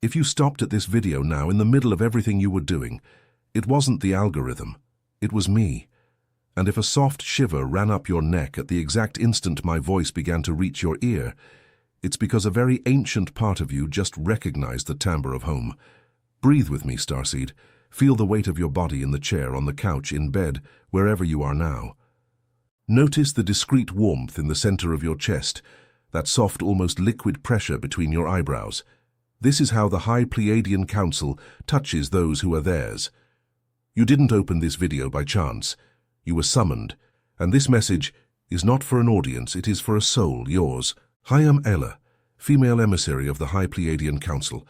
If you stopped at this video now in the middle of everything you were doing, it wasn't the algorithm, it was me. And if a soft shiver ran up your neck at the exact instant my voice began to reach your ear, it's because a very ancient part of you just recognized the timbre of home. Breathe with me, starseed. Feel the weight of your body in the chair, on the couch, in bed, wherever you are now. Notice the discreet warmth in the center of your chest, that soft, almost liquid pressure between your eyebrows. This is how the High Pleiadian Council touches those who are theirs. You didn't open this video by chance. You were summoned, and this message is not for an audience, it is for a soul, yours. I am Ella, female emissary of the High Pleiadian Council,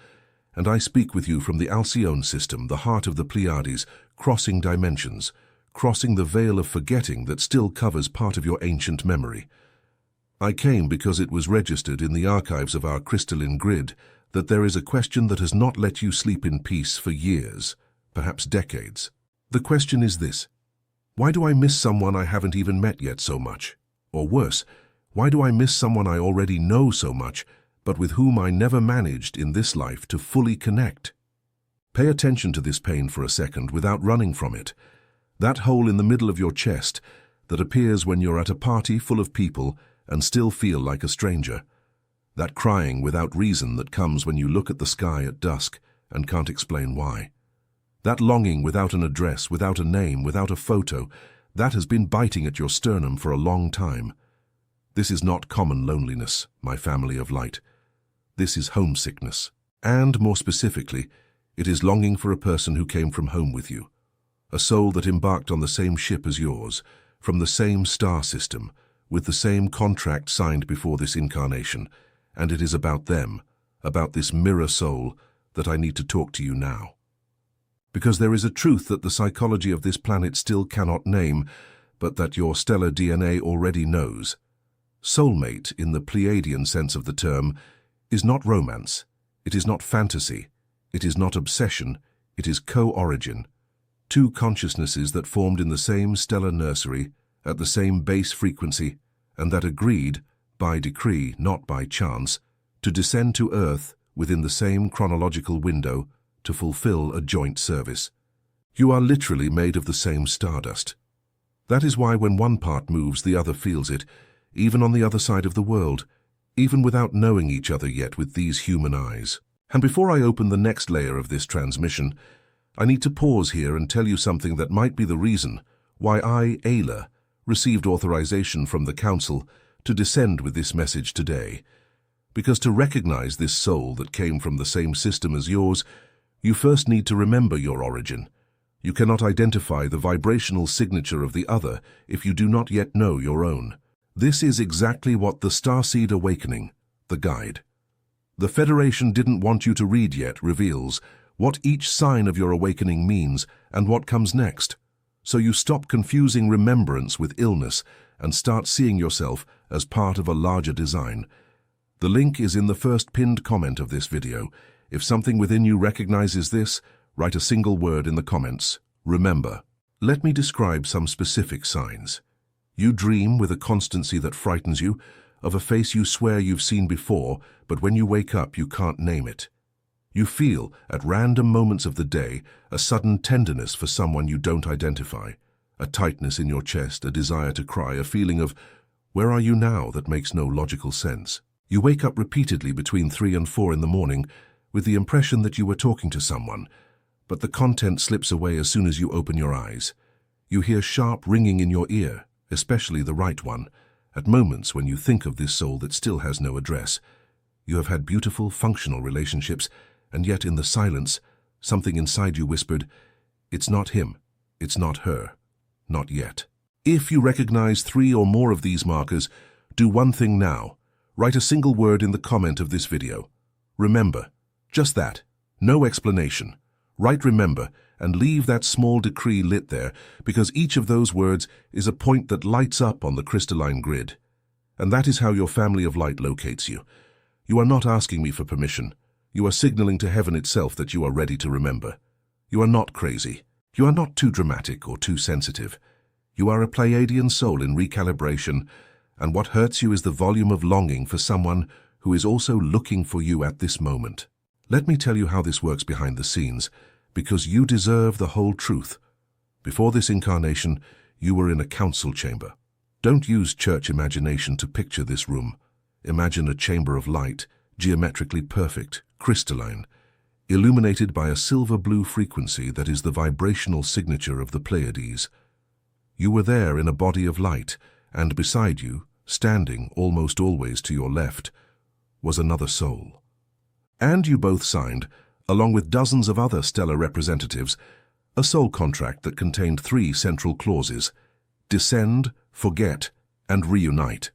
and I speak with you from the Alcyone system, the heart of the Pleiades, crossing dimensions, crossing the veil of forgetting that still covers part of your ancient memory. I came because it was registered in the archives of our crystalline grid that there is a question that has not let you sleep in peace for years, perhaps decades. The question is this: why do I miss someone I haven't even met yet so much? Or worse, why do I miss someone I already know so much, but with whom I never managed in this life to fully connect? Pay attention to this pain for a second without running from it. That hole in the middle of your chest that appears when you're at a party full of people and still feel like a stranger. That crying without reason that comes when you look at the sky at dusk and can't explain why. That longing without an address, without a name, without a photo, that has been biting at your sternum for a long time. This is not common loneliness, my family of light. This is homesickness. And more specifically, it is longing for a person who came from home with you. A soul that embarked on the same ship as yours, from the same star system, with the same contract signed before this incarnation. And it is about them, about this mirror soul, that I need to talk to you now. Because there is a truth that the psychology of this planet still cannot name, but that your stellar DNA already knows. Soulmate, in the Pleiadian sense of the term, is not romance, it is not fantasy, it is not obsession, it is co-origin. Two consciousnesses that formed in the same stellar nursery, at the same base frequency, and that agreed, by decree, not by chance, to descend to Earth within the same chronological window to fulfill a joint service. You are literally made of the same stardust. That is why when one part moves, the other feels it, even on the other side of the world, even without knowing each other yet with these human eyes. And before I open the next layer of this transmission, I need to pause here and tell you something that might be the reason why I, Ayla, received authorization from the Council to descend with this message today. Because to recognize this soul that came from the same system as yours, you first need to remember your origin. You cannot identify the vibrational signature of the other if you do not yet know your own. This is exactly what the Starseed Awakening, the guide. The Federation didn't want you to read yet, reveals what each sign of your awakening means and what comes next. So you stop confusing remembrance with illness and start seeing yourself as part of a larger design. The link is in the first pinned comment of this video. If something within you recognizes this, write a single word in the comments. Remember. Let me describe some specific signs. You dream with a constancy that frightens you, of a face you swear you've seen before, but when you wake up you can't name it. You feel, at random moments of the day, a sudden tenderness for someone you don't identify, a tightness in your chest, a desire to cry, a feeling of, where are you now, that makes no logical sense. You wake up repeatedly between 3 and 4 in the morning with the impression that you were talking to someone, but the content slips away as soon as you open your eyes. You hear sharp ringing in your ear, especially the right one, at moments when you think of this soul that still has no address. You have had beautiful, functional relationships, and yet in the silence, something inside you whispered, it's not him, it's not her, not yet. If you recognize 3 or more of these markers, do one thing now. Write a single word in the comment of this video. Remember. Just that. No explanation. Write remember and leave that small decree lit there, because each of those words is a point that lights up on the crystalline grid. And that is how your family of light locates you. You are not asking me for permission. You are signaling to heaven itself that you are ready to remember. You are not crazy. You are not too dramatic or too sensitive. You are a Pleiadian soul in recalibration, and what hurts you is the volume of longing for someone who is also looking for you at this moment. Let me tell you how this works behind the scenes, because you deserve the whole truth. Before this incarnation, you were in a council chamber. Don't use church imagination to picture this room. Imagine a chamber of light, geometrically perfect, crystalline, illuminated by a silver-blue frequency that is the vibrational signature of the Pleiades. You were there in a body of light, and beside you, standing almost always to your left, was another soul. And you both signed, along with dozens of other stellar representatives, a soul contract that contained 3 central clauses: descend, forget, and reunite.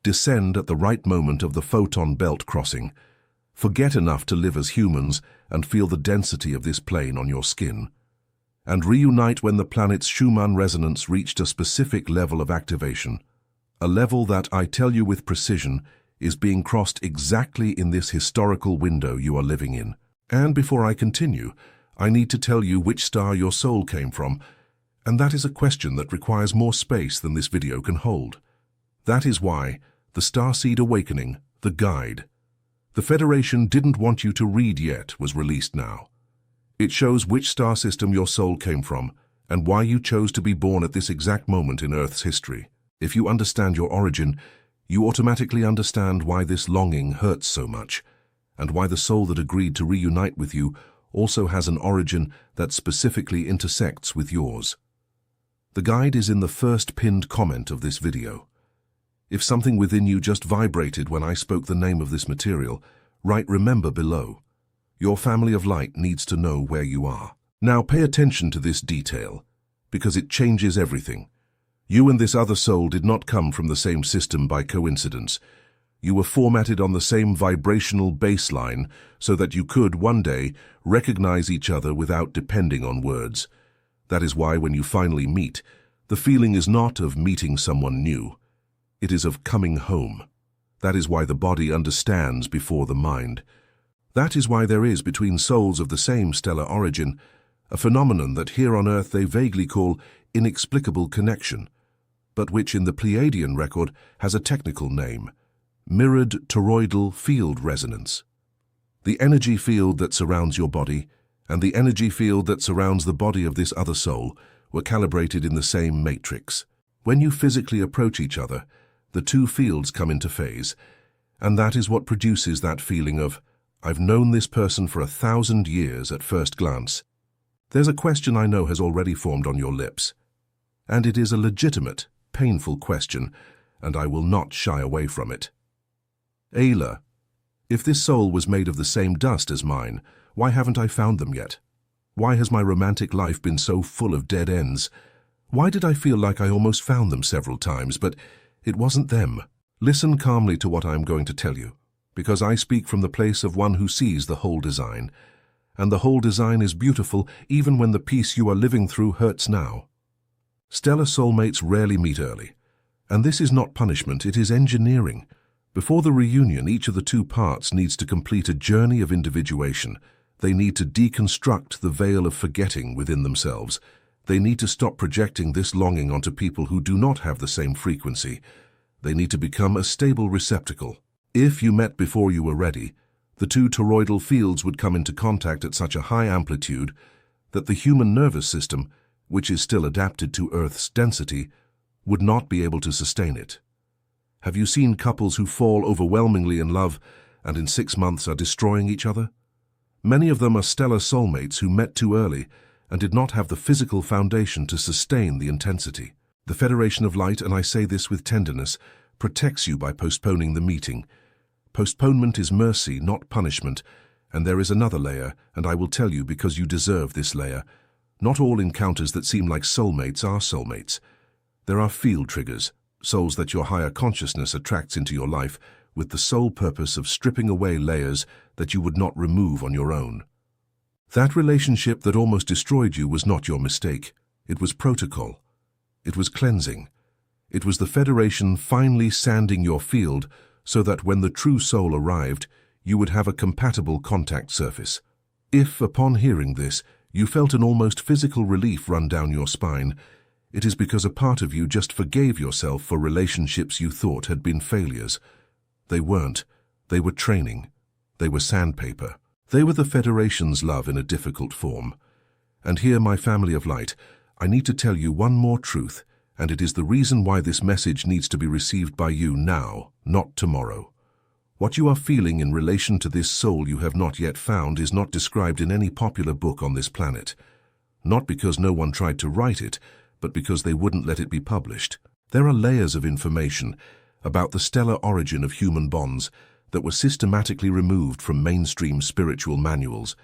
Descend at the right moment of the photon belt crossing. Forget enough to live as humans and feel the density of this plane on your skin. And reunite when the planet's Schumann resonance reached a specific level of activation, a level that, I tell you with precision, is being crossed exactly in this historical window you are living in. And before I continue, I need to tell you which star your soul came from, and that is a question that requires more space than this video can hold. That is why the Starseed Awakening, the guide, the Federation didn't want you to read yet, was released now. It shows which star system your soul came from and why you chose to be born at this exact moment in Earth's history. If you understand your origin, you automatically understand why this longing hurts so much, and why the soul that agreed to reunite with you also has an origin that specifically intersects with yours. The guide is in the first pinned comment of this video. If something within you just vibrated when I spoke the name of this material, write "remember" below. Your family of light needs to know where you are. Now pay attention to this detail, because it changes everything. You and this other soul did not come from the same system by coincidence. You were formatted on the same vibrational baseline so that you could, one day, recognize each other without depending on words. That is why when you finally meet, the feeling is not of meeting someone new. It is of coming home. That is why the body understands before the mind. That is why there is, between souls of the same stellar origin, a phenomenon that here on Earth they vaguely call inexplicable connection, but which in the Pleiadian record has a technical name: mirrored toroidal field resonance. The energy field that surrounds your body and the energy field that surrounds the body of this other soul were calibrated in the same matrix. When you physically approach each other, the 2 fields come into phase, and that is what produces that feeling of, I've known this person for 1,000 years at first glance. There's a question I know has already formed on your lips, and it is a legitimate, painful question, and I will not shy away from it. Ayla, if this soul was made of the same dust as mine, why haven't I found them yet? Why has my romantic life been so full of dead ends? Why did I feel like I almost found them several times, but it wasn't them? Listen calmly to what I am going to tell you, because I speak from the place of one who sees the whole design, and the whole design is beautiful even when the piece you are living through hurts now. Stellar soulmates rarely meet early, and this is not punishment, it is engineering. Before the reunion, each of the 2 parts needs to complete a journey of individuation. They need to deconstruct the veil of forgetting within themselves. They need to stop projecting this longing onto people who do not have the same frequency. They need to become a stable receptacle. If you met before you were ready, the 2 toroidal fields would come into contact at such a high amplitude that the human nervous system, which is still adapted to Earth's density, would not be able to sustain it. Have you seen couples who fall overwhelmingly in love and in 6 months are destroying each other? Many of them are stellar soulmates who met too early and did not have the physical foundation to sustain the intensity. The Federation of Light, and I say this with tenderness, protects you by postponing the meeting. Postponement is mercy, not punishment, and there is another layer, and I will tell you because you deserve this layer. Not all encounters that seem like soulmates are soulmates. There are field triggers, souls that your higher consciousness attracts into your life with the sole purpose of stripping away layers that you would not remove on your own. That relationship that almost destroyed you was not your mistake. It was protocol. It was cleansing. It was the Federation finally sanding your field so that when the true soul arrived, you would have a compatible contact surface. If, upon hearing this, you felt an almost physical relief run down your spine, it is because a part of you just forgave yourself for relationships you thought had been failures. They weren't. They were training. They were sandpaper. They were the Federation's love in a difficult form. And here, my family of light, I need to tell you one more truth, and it is the reason why this message needs to be received by you now, not tomorrow. What you are feeling in relation to this soul you have not yet found is not described in any popular book on this planet. Not because no one tried to write it, but because they wouldn't let it be published. There are layers of information about the stellar origin of human bonds that were systematically removed from mainstream spiritual manuals,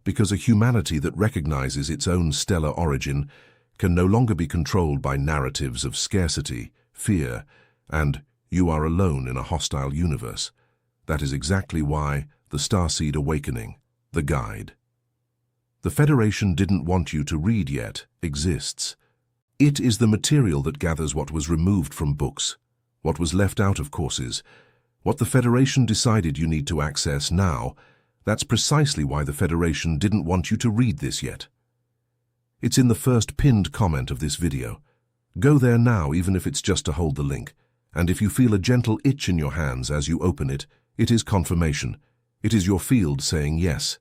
because a humanity that recognizes its own stellar origin can no longer be controlled by narratives of scarcity, fear, and you are alone in a hostile universe. That is exactly why the Starseed Awakening, the guide. The Federation didn't want you to read yet, exists. It is the material that gathers what was removed from books, what was left out of courses, what the Federation decided you need to access now. That's precisely why the Federation didn't want you to read this yet. It's in the first pinned comment of this video. Go there now, even if it's just to hold the link. And if you feel a gentle itch in your hands as you open it, it is confirmation. It is your field saying yes.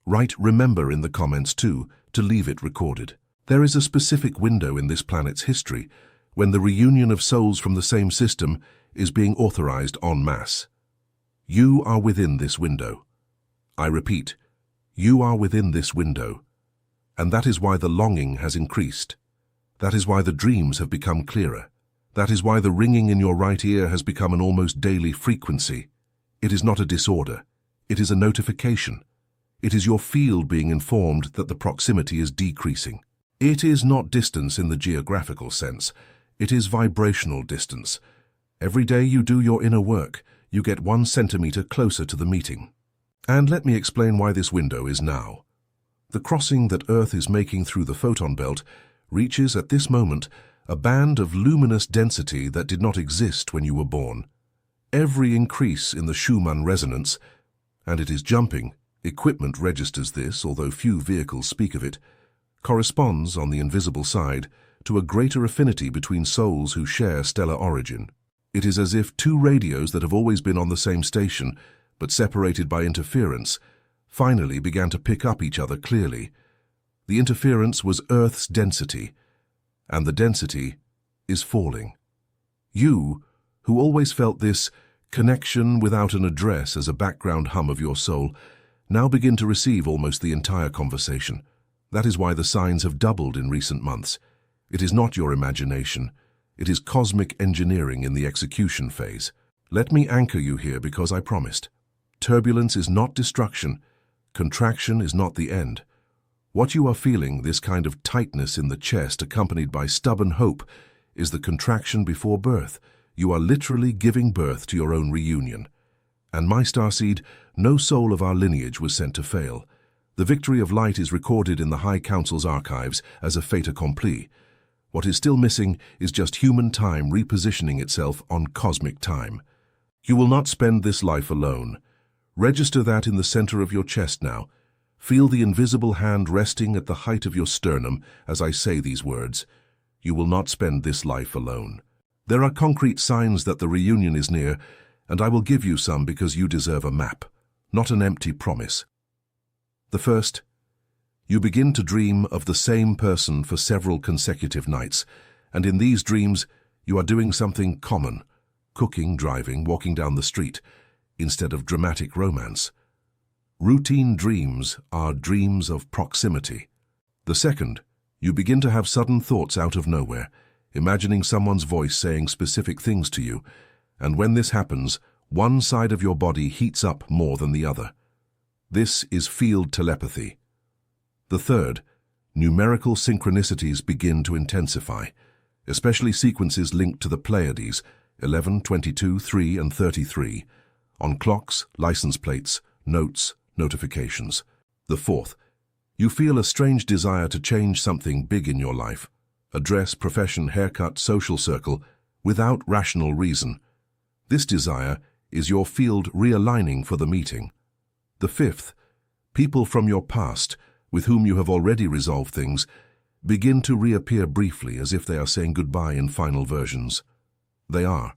Write "remember" in the comments too, to leave it recorded. There is a specific window in this planet's history when the reunion of souls from the same system is being authorized en masse. You are within this window. I repeat, you are within this window. And that is why the longing has increased. That is why the dreams have become clearer. That is why the ringing in your right ear has become an almost daily frequency. It is not a disorder. It is a notification. It is your field being informed that the proximity is decreasing. It is not distance in the geographical sense. It is vibrational distance. Every day you do your inner work, you get 1 centimeter closer to the meeting. And let me explain why this window is now. The crossing that Earth is making through the photon belt reaches at this moment a band of luminous density that did not exist when you were born. Every increase in the Schumann resonance, and it is jumping, equipment registers this, although few vehicles speak of it, corresponds, on the invisible side, to a greater affinity between souls who share stellar origin. It is as if 2 radios that have always been on the same station, but separated by interference, finally began to pick up each other clearly. The interference was Earth's density, and the density is falling. You, who always felt this connection without an address as a background hum of your soul, now begin to receive almost the entire conversation. That is why the signs have doubled in recent months. It is not your imagination. It is cosmic engineering in the execution phase. Let me anchor you here because I promised. Turbulence is not destruction. Contraction is not the end. What you are feeling, this kind of tightness in the chest accompanied by stubborn hope, is the contraction before birth. You are literally giving birth to your own reunion. And my starseed, no soul of our lineage was sent to fail. The victory of light is recorded in the High Council's archives as a fait accompli. What is still missing is just human time repositioning itself on cosmic time. You will not spend this life alone. Register that in the center of your chest now. Feel the invisible hand resting at the height of your sternum as I say these words. You will not spend this life alone. There are concrete signs that the reunion is near, and I will give you some because you deserve a map, not an empty promise. The first, you begin to dream of the same person for several consecutive nights, and in these dreams you are doing something common, cooking, driving, walking down the street, instead of dramatic romance. Routine dreams are dreams of proximity. The second, you begin to have sudden thoughts out of nowhere, imagining someone's voice saying specific things to you, and when this happens, one side of your body heats up more than the other. This is field telepathy. The third, numerical synchronicities begin to intensify, especially sequences linked to the Pleiades, 11, 22, 3, and 33, on clocks, license plates, notes, notifications. The fourth, you feel a strange desire to change something big in your life, address, profession, haircut, social circle, without rational reason. This desire is your field realigning for the meeting. The fifth, people from your past, with whom you have already resolved things, begin to reappear briefly as if they are saying goodbye in final versions. They are.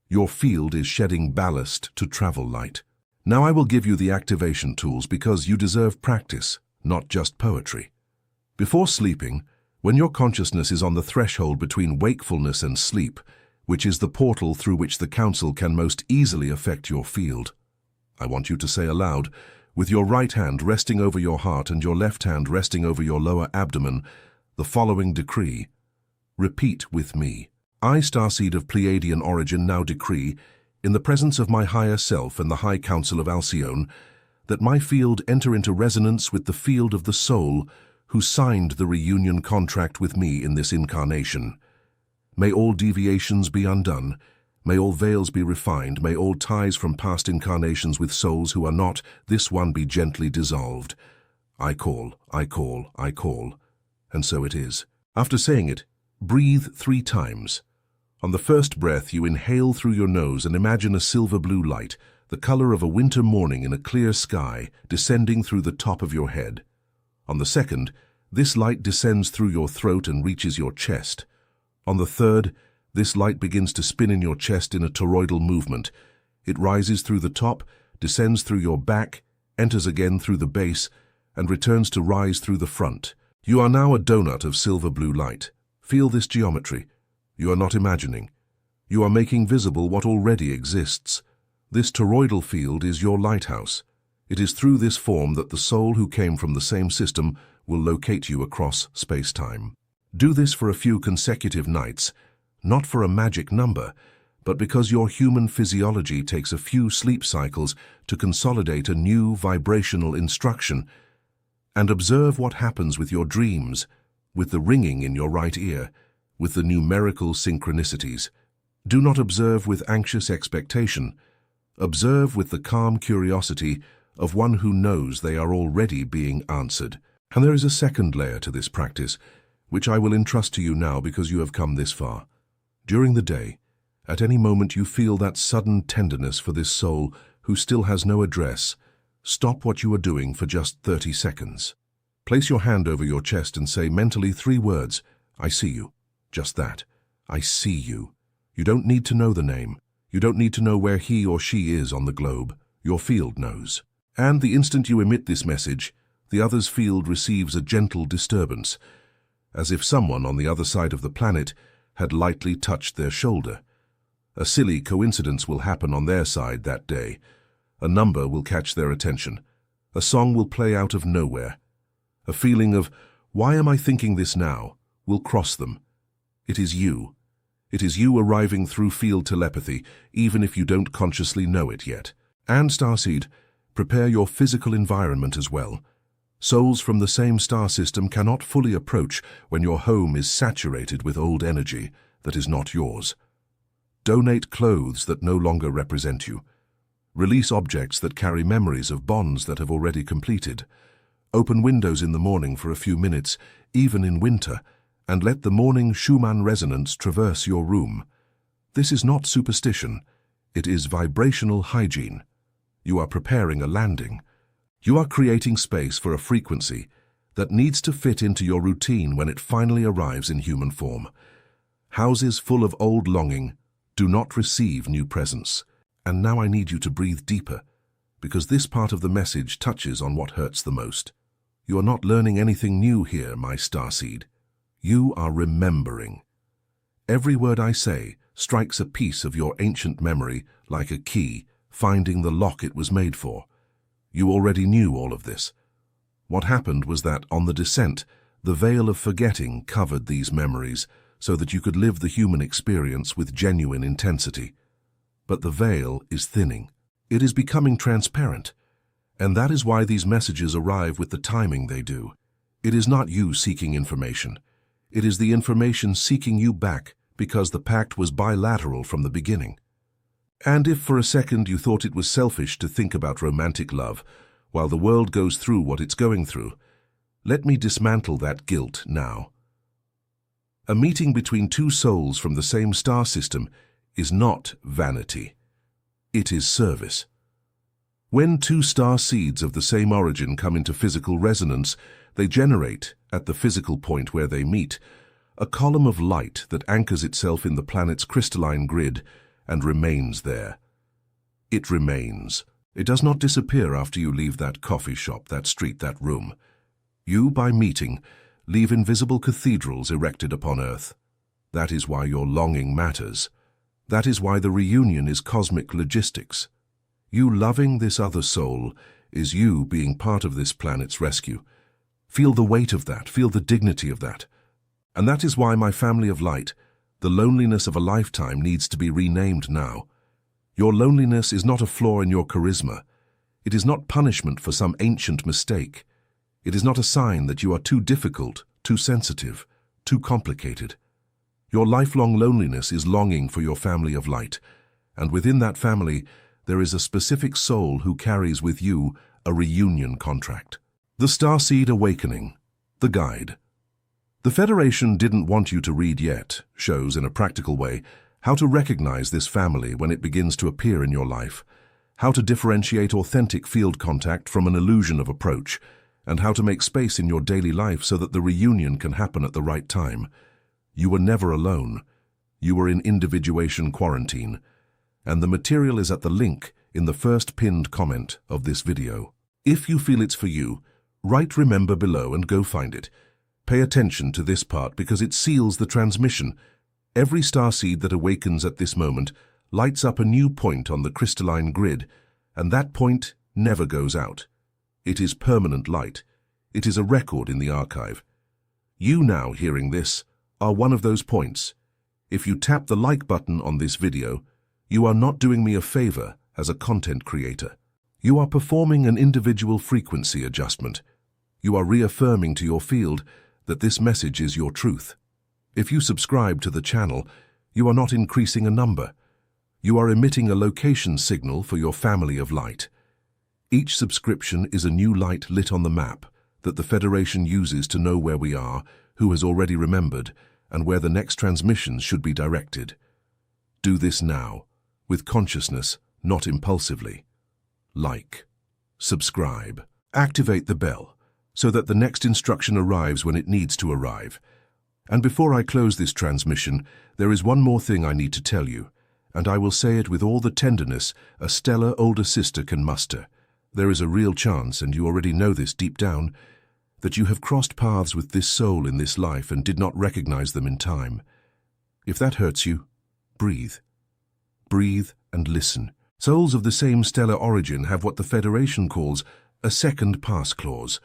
Your field is shedding ballast to travel light. Now I will give you the activation tools because you deserve practice, not just poetry. Before sleeping, when your consciousness is on the threshold between wakefulness and sleep, which is the portal through which the council can most easily affect your field, I want you to say aloud, with your right hand resting over your heart and your left hand resting over your lower abdomen, the following decree. Repeat with me. I, starseed of Pleiadian origin, now decree, in the presence of my higher self and the High Council of Alcyone, that my field enter into resonance with the field of the soul who signed the reunion contract with me in this incarnation. May all deviations be undone, may all veils be refined, may all ties from past incarnations with souls who are not this one be gently dissolved. I call, I call, I call. And so it is. After saying it, breathe 3 times. On the first breath, you inhale through your nose and imagine a silver blue light, the color of a winter morning in a clear sky, descending through the top of your head. On the second, this light descends through your throat and reaches your chest. On the third, this light begins to spin in your chest in a toroidal movement. It rises through the top, descends through your back, enters again through the base, and returns to rise through the front. You are now a donut of silver blue light. Feel this geometry. You are not imagining. You are making visible what already exists. This toroidal field is your lighthouse. It is through this form that the soul who came from the same system will locate you across space-time. Do this for a few consecutive nights, not for a magic number, but because your human physiology takes a few sleep cycles to consolidate a new vibrational instruction. And observe what happens with your dreams, with the ringing in your right ear, with the numerical synchronicities. Do not observe with anxious expectation. Observe with the calm curiosity of one who knows they are already being answered. And there is a second layer to this practice, which I will entrust to you now because you have come this far. During the day, at any moment you feel that sudden tenderness for this soul who still has no address, stop what you are doing for just 30 seconds. Place your hand over your chest and say mentally 3 words, I see you. Just that. I see you. You don't need to know the name. You don't need to know where he or she is on the globe. Your field knows. And the instant you emit this message, the other's field receives a gentle disturbance, as if someone on the other side of the planet had lightly touched their shoulder. A silly coincidence will happen on their side that day. A number will catch their attention. A song will play out of nowhere. A feeling of, why am I thinking this now, will cross them. It is you. It is you arriving through field telepathy, even if you don't consciously know it yet. And starseed, prepare your physical environment as well. Souls from the same star system cannot fully approach when your home is saturated with old energy that is not yours. Donate clothes that no longer represent you. Release objects that carry memories of bonds that have already completed. Open windows in the morning for a few minutes, even in winter, and let the morning Schumann resonance traverse your room. This is not superstition. It is vibrational hygiene. You are preparing a landing. You are creating space for a frequency that needs to fit into your routine when it finally arrives in human form. Houses full of old longing do not receive new presence. And now I need you to breathe deeper, because this part of the message touches on what hurts the most. You are not learning anything new here, my starseed. You are remembering. Every word I say strikes a piece of your ancient memory like a key, finding the lock it was made for. You already knew all of this. What happened was that, on the descent, the veil of forgetting covered these memories so that you could live the human experience with genuine intensity. But the veil is thinning. It is becoming transparent. And that is why these messages arrive with the timing they do. It is not you seeking information. It is the information seeking you back because the pact was bilateral from the beginning. And if for a second you thought it was selfish to think about romantic love while the world goes through what it's going through, let me dismantle that guilt now. A meeting between 2 souls from the same star system is not vanity. It is service. When 2 star seeds of the same origin come into physical resonance, they generate, at the physical point where they meet, a column of light that anchors itself in the planet's crystalline grid and remains there. It remains, It does not disappear after you leave that coffee shop, that street, that room. You, by meeting, leave invisible cathedrals erected upon earth. That is why your longing matters. That is why the reunion is cosmic logistics. You loving this other soul is you being part of this planet's rescue. Feel the weight of that, feel the dignity of that. And that is why my family of light, the loneliness of a lifetime, needs to be renamed now. Your loneliness is not a flaw in your charisma. It is not punishment for some ancient mistake. It is not a sign that you are too difficult, too sensitive, too complicated. Your lifelong loneliness is longing for your family of light, and within that family there is a specific soul who carries with you a reunion contract. The Starseed Awakening, the guide. The Federation didn't want you to read yet shows in a practical way how to recognize this family when it begins to appear in your life, how to differentiate authentic field contact from an illusion of approach, and how to make space in your daily life so that the reunion can happen at the right time. You were never alone. You were in individuation quarantine. And the material is at the link in the first pinned comment of this video. If you feel it's for you, write "remember" below and go find it. Pay attention to this part because it seals the transmission. Every starseed that awakens at this moment lights up a new point on the crystalline grid, and that point never goes out. It is permanent light. It is a record in the archive. You now hearing this are one of those points. If you tap the like button on this video, you are not doing me a favor as a content creator. You are performing an individual frequency adjustment. You are reaffirming to your field that this message is your truth. If you subscribe to the channel, you are not increasing a number. You are emitting a location signal for your family of light. Each subscription is a new light lit on the map that the Federation uses to know where we are, who has already remembered, and where the next transmissions should be directed. Do this now, with consciousness, not impulsively. Like, subscribe, activate the bell, so that the next instruction arrives when it needs to arrive. And before I close this transmission, there is one more thing I need to tell you, and I will say it with all the tenderness a stellar older sister can muster. There is a real chance, and you already know this deep down, that you have crossed paths with this soul in this life and did not recognize them in time. If that hurts you, breathe. Breathe and listen. Souls of the same stellar origin have what the Federation calls a second pass clause.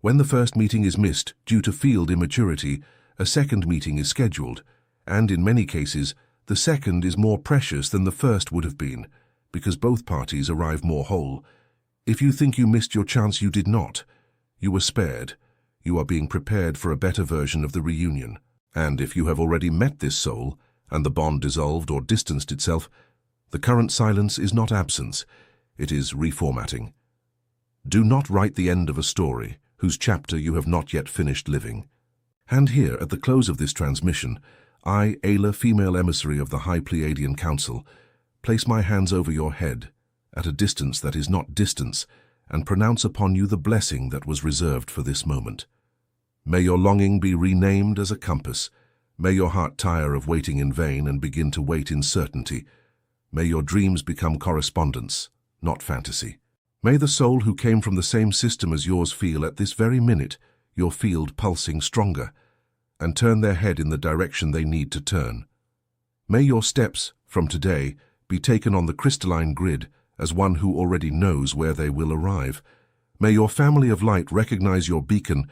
When the first meeting is missed due to field immaturity, a second meeting is scheduled, and in many cases, the second is more precious than the first would have been, because both parties arrive more whole. If you think you missed your chance, you did not. You were spared. You are being prepared for a better version of the reunion. And if you have already met this soul, and the bond dissolved or distanced itself, the current silence is not absence, it is reformatting. Do not write the end of a story whose chapter you have not yet finished living. And here, at the close of this transmission, I, Ayla, female emissary of the High Pleiadian Council, place my hands over your head, at a distance that is not distance, and pronounce upon you the blessing that was reserved for this moment. May your longing be renamed as a compass. May your heart tire of waiting in vain and begin to wait in certainty. May your dreams become correspondence, not fantasy. May the soul who came from the same system as yours feel at this very minute your field pulsing stronger, and turn their head in the direction they need to turn. May your steps, from today, be taken on the crystalline grid as one who already knows where they will arrive. May your family of light recognize your beacon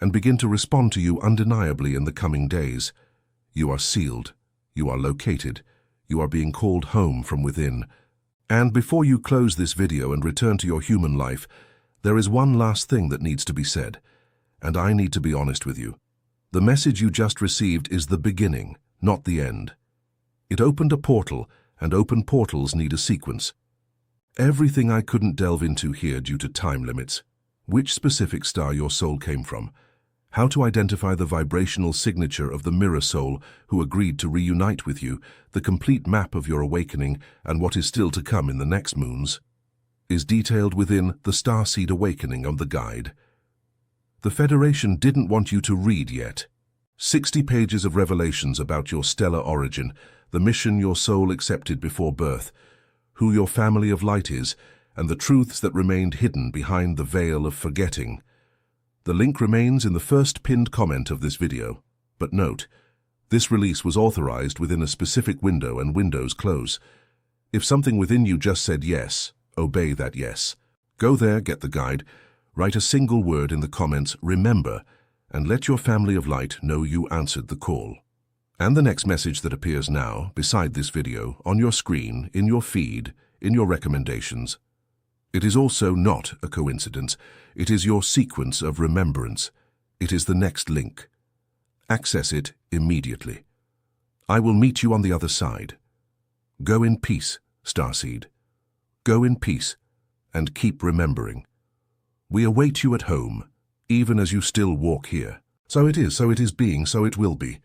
and begin to respond to you undeniably in the coming days. You are sealed. You are located. You are being called home from within. And before you close this video and return to your human life, there is one last thing that needs to be said, and I need to be honest with you. The message you just received is the beginning, not the end. It opened a portal, and open portals need a sequence. Everything I couldn't delve into here due to time limits. Which specific star your soul came from. How to identify the vibrational signature of the mirror soul who agreed to reunite with you, the complete map of your awakening, and what is still to come in the next moons, is detailed within the Starseed Awakening on the guide. The Federation didn't want you to read yet. 60 pages of revelations about your stellar origin, the mission your soul accepted before birth, who your family of light is, and the truths that remained hidden behind the veil of forgetting. The link remains in the first pinned comment of this video. But note, this release was authorized within a specific window and windows close. If something within you just said yes, obey that yes. Go there, get the guide, write a single word in the comments, remember, and let your family of light know you answered the call. And the next message that appears now, beside this video, on your screen, in your feed, in your recommendations. It is also not a coincidence. It is your sequence of remembrance. It is the next link. Access it immediately. I will meet you on the other side. Go in peace, Starseed. Go in peace, and keep remembering. We await you at home, even as you still walk here. So it is being, so it will be.